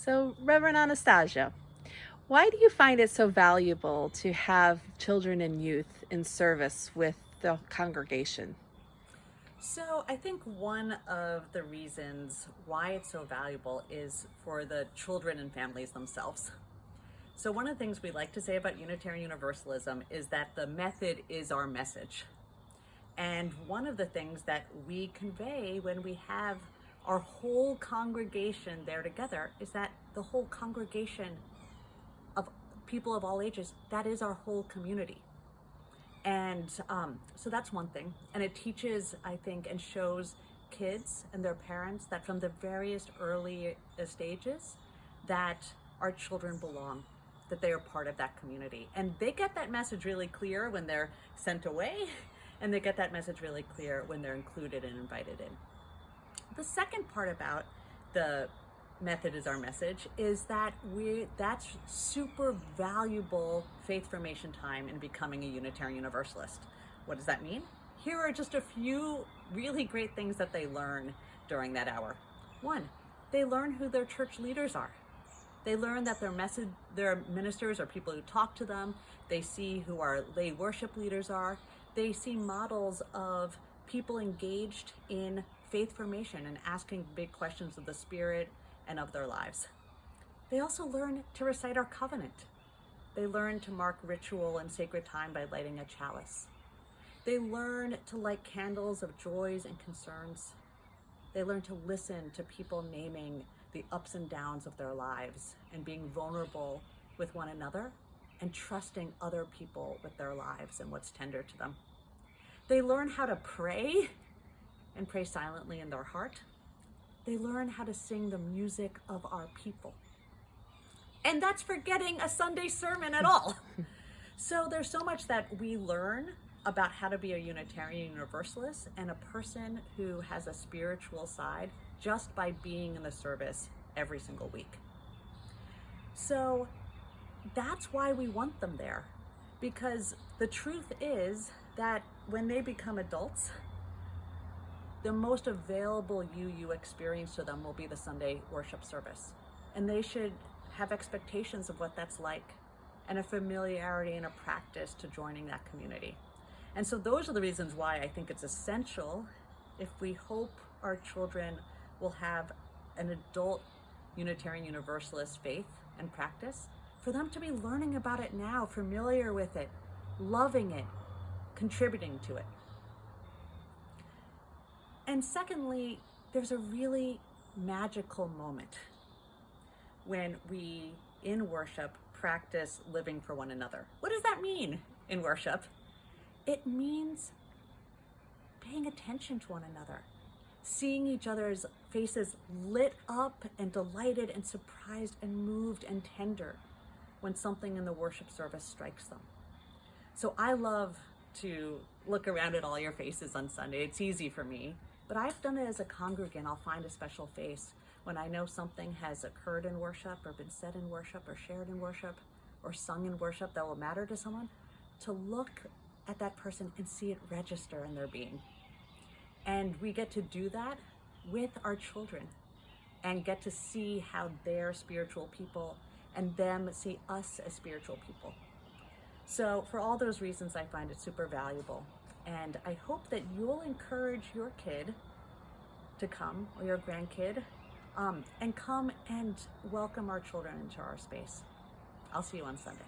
So, Reverend Anastasia, why do you find it so valuable to have children and youth in service with the congregation? So, I think one of the reasons why it's so valuable is for the children and families themselves. So, one of the things we like to say about Unitarian Universalism is that the method is our message. And one of the things that we convey when we have our whole congregation there together is that the whole congregation of people of all ages, that is our whole community. And so that's one thing. And it teaches, I think, and shows kids and their parents that from the various early stages that our children belong, that they are part of that community. And they get that message really clear when they're sent away, and they get that message really clear when they're included and invited in. The second part about the method is our message is that that's super valuable faith formation time in becoming a Unitarian Universalist. What does that mean? Here are just a few really great things that they learn during that hour. One, they learn who their church leaders are. They learn that their ministers are people who talk to them. They see who our lay worship leaders are. They see models of people engaged in faith formation and asking big questions of the Spirit and of their lives. They also learn to recite our covenant. They learn to mark ritual and sacred time by lighting a chalice. They learn to light candles of joys and concerns. They learn to listen to people naming the ups and downs of their lives and being vulnerable with one another and trusting other people with their lives and what's tender to them. They learn how to pray and pray silently in their heart. They learn how to sing the music of our people. And that's forgetting a Sunday sermon at all. So there's so much that we learn about how to be a Unitarian Universalist and a person who has a spiritual side just by being in the service every single week. So that's why we want them there, because the truth is that when they become adults, the most available UU experience to them will be the Sunday worship service. And they should have expectations of what that's like and a familiarity and a practice to joining that community. And so those are the reasons why I think it's essential, if we hope our children will have an adult Unitarian Universalist faith and practice, for them to be learning about it now, familiar with it, loving it, contributing to it. And secondly, there's a really magical moment when we, in worship, practice living for one another. What does that mean in worship? It means paying attention to one another, seeing each other's faces lit up and delighted and surprised and moved and tender when something in the worship service strikes them. So I love to look around at all your faces on Sunday. It's easy for me. But I've done it as a congregant. I'll find a special face when I know something has occurred in worship or been said in worship or shared in worship or sung in worship that will matter to someone, to look at that person and see it register in their being. And we get to do that with our children and get to see how they're spiritual people and them see us as spiritual people. So for all those reasons, I find it super valuable. And I hope that you'll encourage your kid to come, or your grandkid, and come and welcome our children into our space. I'll see you on Sunday.